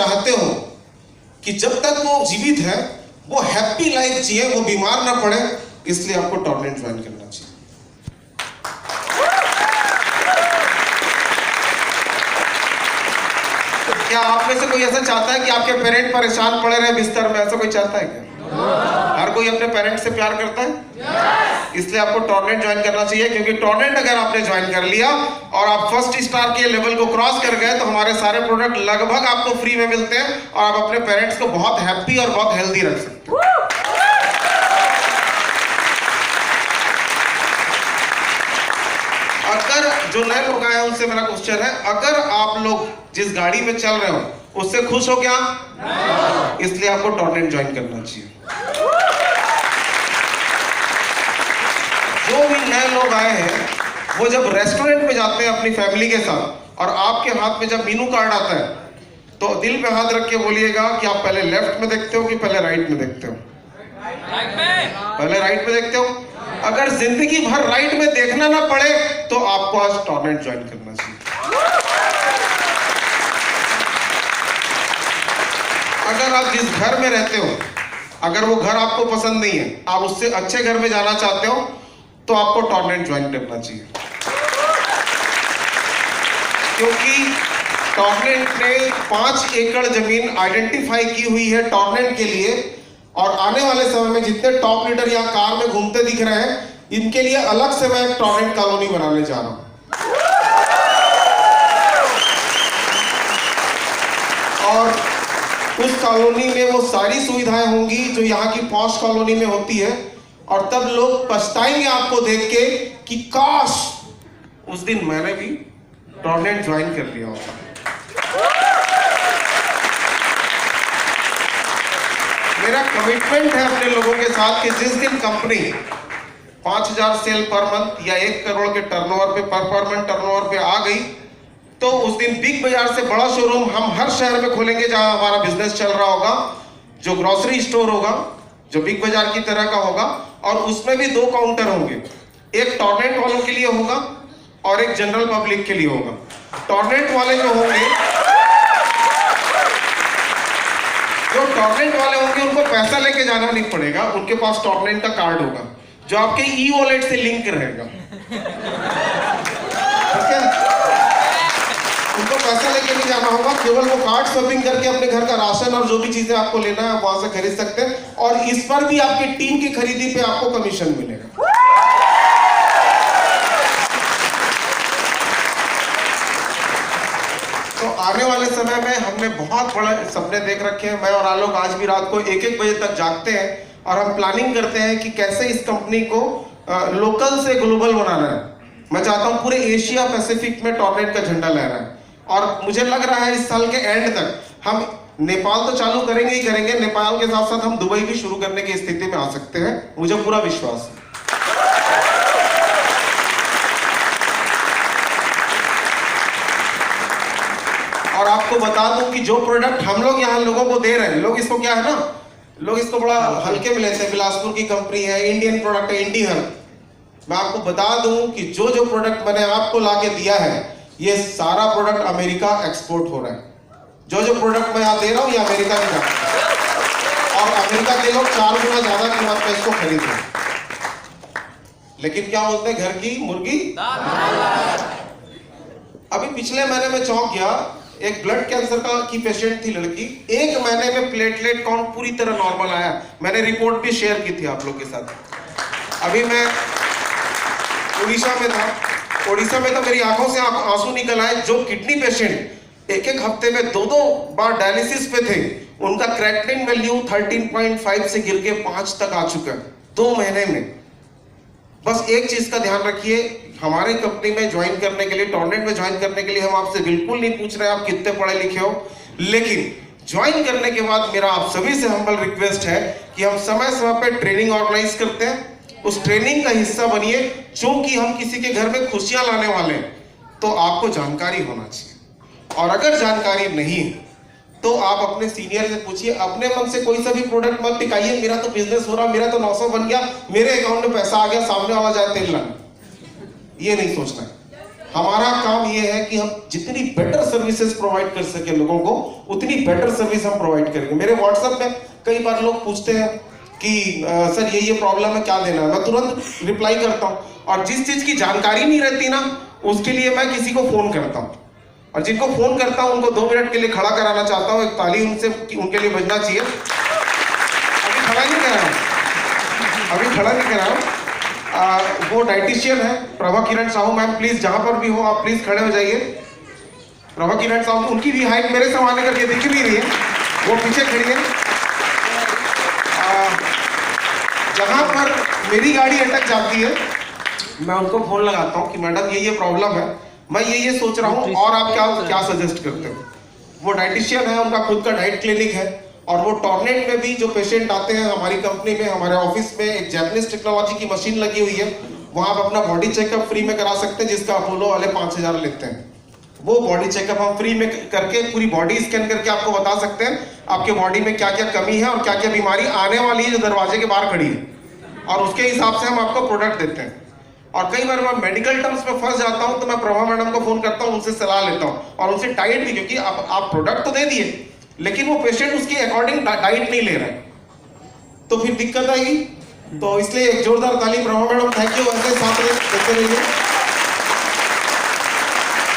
चाहते हो कि जब तक वो जीवित है वो हैप्पी लाइफ जिए, वो बीमार ना पड़े, इसलिए आपको टॉर्नेट ज्वाइन करना चाहिए। तो क्या आप में से कोई ऐसा चाहता है कि आपके पेरेंट परेशान पड़े रहे बिस्तर में? ऐसा कोई चाहता है क्या? हर कोई अपने पेरेंट्स से प्यार करता है। इसलिए आपको टॉर्नेट ज्वाइन करना चाहिए, क्योंकि टॉर्नेट अगर आपने ज्वाइन कर लिया और आप फर्स्ट स्टार के लेवल को क्रॉस कर गए तो हमारे सारे प्रोडक्ट लगभग आपको फ्री में मिलते हैं और आप अपने पेरेंट्स को बहुत हैप्पी और बहुत हेल्दी रख सकते हैं। अगर जो नए लोग आए हैं उनसे मेरा क्वेश्चन है, अगर आप लोग जिस गाड़ी में चल रहे हो उससे खुश हो क्या? इसलिए आपको टॉर्नेट ज्वाइन करना चाहिए। जो भी नए लोग आए हैं वो जब रेस्टोरेंट में जाते हैं अपनी फैमिली के साथ और आपके हाथ में जब मेनू कार्ड आता है तो दिल पे हाथ रख के बोलिएगा कि आप पहले लेफ्ट में देखते हो कि पहले राइट में देखते हो? पहले राइट में देखते हो। अगर जिंदगी भर राइट में देखना ना पड़े तो आपको आज टॉर्नेट ज्वाइन करना चाहिए। अगर आप जिस घर में रहते हो, अगर वो घर आपको पसंद नहीं है, आप उससे अच्छे घर में जाना चाहते हो, तो आपको टॉर्नेट ज्वाइन करना चाहिए। क्योंकि टॉर्नेट ने 5 एकड़ जमीन आइडेंटिफाई की हुई है टॉर्नेट के लिए, और आने वाले समय में जितने टॉप लीडर यहाँ कार में घूमते दिख रहे हैं, इनके लिए अलग से मैं टॉर्नेट कॉलोनी बनाने जा रहा हूं। और उस कॉलोनी में वो सारी सुविधाएं होंगी जो यहाँ की पॉश कॉलोनी में होती है, और तब लोग पछताएंगे आपको देख के कि काश उस दिन मैंने भी टॉर्नेट ज्वाइन कर लिया होता। मेरा कमिटमेंट है अपने लोगों के साथ कि जिस दिन कंपनी 5000 सेल पर मंथ या 1 करोड़ के टर्नओवर पे पर मंथ टर्नओवर पे आ गई, तो उस दिन बिग बाजार से बड़ा शोरूम हम हर शहर में खोलेंगे जहां हमारा बिजनेस चल रहा होगा, जो ग्रोसरी स्टोर होगा, जो बिग बाजार की तरह का होगा, और उसमें भी 2 काउंटर होंगे, एक टॉर्नेट वालों के लिए होगा और एक जनरल पब्लिक के लिए होगा। टॉर्नेट वाले जो होंगे, जो टॉर्नेट वाले होंगे उनको पैसा लेके जाना नहीं पड़ेगा, उनके पास टॉर्नेट का कार्ड होगा जो आपके ई वॉलेट से लिंक रहेगा। ठीक है, उनको पैसा लेके नहीं जाना होगा, केवल वो कार्ड शॉपिंग करके अपने घर का राशन और जो भी चीजें आपको लेना है वहां से खरीद सकते हैं, और इस पर भी आपकी टीम की खरीदी पे आपको कमीशन मिलेगा। तो आने वाले समय में हमने बहुत बड़े सपने देख रखे हैं। मैं और आलोक आज भी रात को 1-1 बजे तक जागते हैं और हम प्लानिंग करते हैं कि कैसे इस कंपनी को लोकल से ग्लोबल बनाना है। मैं चाहता हूं पूरे एशिया पैसिफिक में टॉर्नेट का झंडा लहराए, और मुझे लग रहा है इस साल के एंड तक हम नेपाल तो चालू करेंगे ही करेंगे, नेपाल के साथ साथ हम दुबई भी शुरू करने की स्थिति में आ सकते हैं, मुझे पूरा विश्वास है। और आपको बता दूं कि जो प्रोडक्ट हम लोग यहाँ लोगों को दे रहे हैं, लोग इसको क्या है ना, लोग इसको बड़ा हल्के में लेते हैं। बिलासपुर की कंपनी है, इंडियन प्रोडक्ट है, इंडिहर। मैं आपको बता दूं कि जो जो प्रोडक्ट मैंने आपको लाके दिया है, ये सारा प्रोडक्ट अमेरिका एक्सपोर्ट हो रहा है। जो जो प्रोडक्ट मैं यहाँ दे रहा हूँ ये अमेरिका में जाता है, और अमेरिका के लोग 4 गुना ज्यादा कीमत पे इसको खरीद रहे हैं। लेकिन क्या बोलते हैं, घर की मुर्गी। अभी पिछले महीने में चौंक गया, एक ब्लड कैंसर की पेशेंट थी लड़की, 1 महीने में प्लेटलेट काउंट पूरी तरह नॉर्मल आया। मैंने रिपोर्ट भी शेयर की थी आप लोग के साथ। अभी मैं उड़ीसा में था, उड़ीसा में तो मेरी आंखों से आंसू निकल आए। जो किडनी पेशेंट 1-1 हफ्ते में 2-2 बार डायलिसिस पे थे, उनका क्रेटिनिन वैल्यू 13.5 से गिर के 5 तक आ चुका है 2 महीने में। बस एक चीज का ध्यान रखिए, हमारे कंपनी में ज्वाइन करने के लिए, टॉर्नेट में ज्वाइन करने के लिए हम आपसे बिल्कुल नहीं पूछ रहे आप कितने पढ़े लिखे हो, लेकिन ज्वाइन करने के बाद मेरा आप सभी से हम्बल रिक्वेस्ट है कि हम समय समय पे ट्रेनिंग ऑर्गेनाइज करते हैं, उस ट्रेनिंग का हिस्सा बनिए। क्योंकि हम किसी के घर में खुशियां लाने वाले हैं, तो आपको जानकारी होना चाहिए, और अगर जानकारी नहीं है तो आप अपने सीनियर से पूछिए। अपने मन से कोई सा भी प्रोडक्ट मत टिकाइए, मेरा तो बिजनेस हो रहा, मेरा तो 900 बन गया, मेरे अकाउंट में पैसा आ गया, सामने वाला जाए तेल लाने, ये नहीं सोचना है। हमारा काम ये है कि हम जितनी बेटर सर्विसेज प्रोवाइड कर सके लोगों को, उतनी बेटर सर्विस हम प्रोवाइड करेंगे। मेरे व्हाट्सएप में कई बार लोग पूछते हैं कि सर ये प्रॉब्लम है, क्या देना है, मैं तुरंत रिप्लाई करता हूँ। और जिस चीज की जानकारी नहीं रहती ना, उसके लिए मैं किसी को फोन करता हूँ, और जिनको फोन करता हूँ उनको 2 मिनट के लिए खड़ा कराना चाहता हूँ। एक ताली उनसे उनके लिए बजना चाहिए। अभी खड़ा नहीं कर रहा हूँ। वो डाइटिशियन है प्रभा किरण साहू मैम, प्लीज जहां पर भी हो आप प्लीज खड़े हो जाइए। प्रभा किरण साहू, उनकी भी हाइट मेरे सामने करके दिख नहीं रही है, वो पीछे खड़ी है। जहां पर मेरी गाड़ी अटक जाती है, मैं उनको फोन लगाता हूँ कि मैडम ये प्रॉब्लम है, मैं ये सोच रहा हूँ, और आप क्या सजेस्ट करते हो। वो डाइटिशियन है, उनका खुद का डाइट क्लिनिक है, और वो टॉर्नेट में भी जो पेशेंट आते हैं हमारी कंपनी में, हमारे ऑफिस में एक जैपनीज टेक्नोलॉजी की मशीन लगी हुई है, वहां आप अपना बॉडी चेकअप फ्री में करा सकते हैं, जिसका अपोलो वाले 5000 लेते हैं। वो बॉडी चेकअप हम फ्री में करके पूरी बॉडी स्कैन करके आपको बता सकते हैं आपके बॉडी में क्या क्या कमी है और क्या क्या बीमारी आने वाली है जो दरवाजे के बाहर खड़ी है, और उसके हिसाब से हम आपको प्रोडक्ट देते हैं। और कई बार मैं मेडिकल टर्म्स में फंस जाता हूं, तो मैं प्रभा मैडम को फोन करता हूं, उनसे सलाह लेता हूं, और उनसे डाइट भी, क्योंकि आप प्रोडक्ट तो दे दिए लेकिन वो पेशेंट उसके अकॉर्डिंग डाइट नहीं ले रहा है, तो फिर दिक्कत आएगी। तो इसलिए एक जोरदार ताली प्रभा मैडम, थैंक यू। ऐसे साथ में देते रहिए।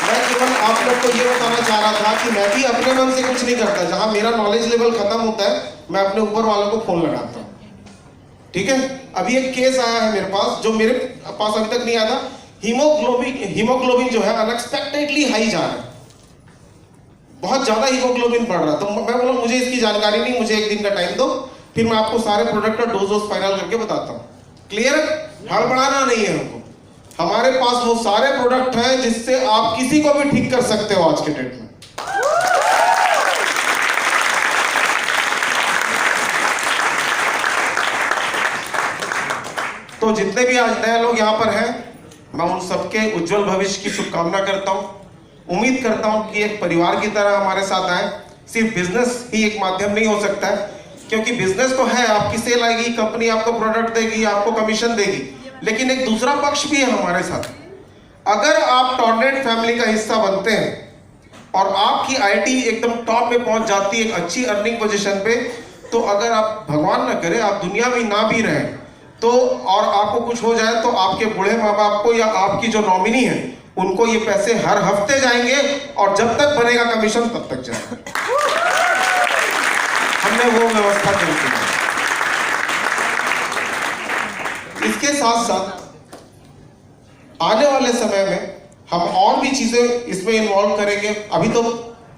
मैं केवल आप लोग को ये बताना चाह रहा था कि मैं भी अपने मन से कुछ नहीं करता, जहां मेरा नॉलेज लेवल खत्म होता है मैं अपने ऊपर वालों को फोन लगाता हूं, ठीक है। अभी एक केस आया है मेरे पास, जो मेरे पास अभी तक नहीं आया था। हीमोग्लोबिन जो है अनएक्सपेक्टेडली हाई जा रहा है, बहुत ज्यादा हीमोग्लोबिन बढ़ रहा है। तो मैं बोला मुझे इसकी जानकारी नहीं, मुझे 1 दिन का टाइम दो, फिर मैं आपको सारे प्रोडक्ट का डोज फाइनल करके बताता हूँ। क्लियर? हड़बड़ाना नहीं है हमको। हमारे पास वो सारे प्रोडक्ट हैं जिससे आप किसी को भी ठीक कर सकते हो आज के डेट में। तो जितने भी आज नए लोग यहाँ पर हैं, मैं उन सबके उज्जवल भविष्य की शुभकामना करता हूँ। उम्मीद करता हूँ कि एक परिवार की तरह हमारे साथ आए। सिर्फ बिजनेस ही एक माध्यम नहीं हो सकता है, क्योंकि बिजनेस तो है, आपकी सेल आएगी, कंपनी आपको प्रोडक्ट देगी, आपको कमीशन देगी, लेकिन एक दूसरा पक्ष भी है हमारे साथ। अगर आप टॉर्नेट फैमिली का हिस्सा बनते हैं और आपकी आईटी एकदम टॉप पे पहुंच जाती है, एक अच्छी अर्निंग पोजीशन पे, तो अगर आप भगवान ना करे आप दुनिया में ना भी रहें तो, और आपको कुछ हो जाए, तो आपके बूढ़े माँ बाप को या आपकी जो नॉमिनी है उनको ये पैसे हर हफ्ते जाएंगे, और जब तक बनेगा कमीशन तब तक जाएगा। हमने वो व्यवस्था कर दी है। इसके साथ साथ आने वाले समय में हम और भी चीजें इसमें इन्वॉल्व करेंगे। अभी तो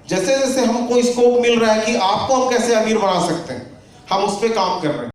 जैसे जैसे हमको स्कोप मिल रहा है कि आपको हम कैसे अमीर बना सकते हैं, हम उस पर काम कर रहे हैं।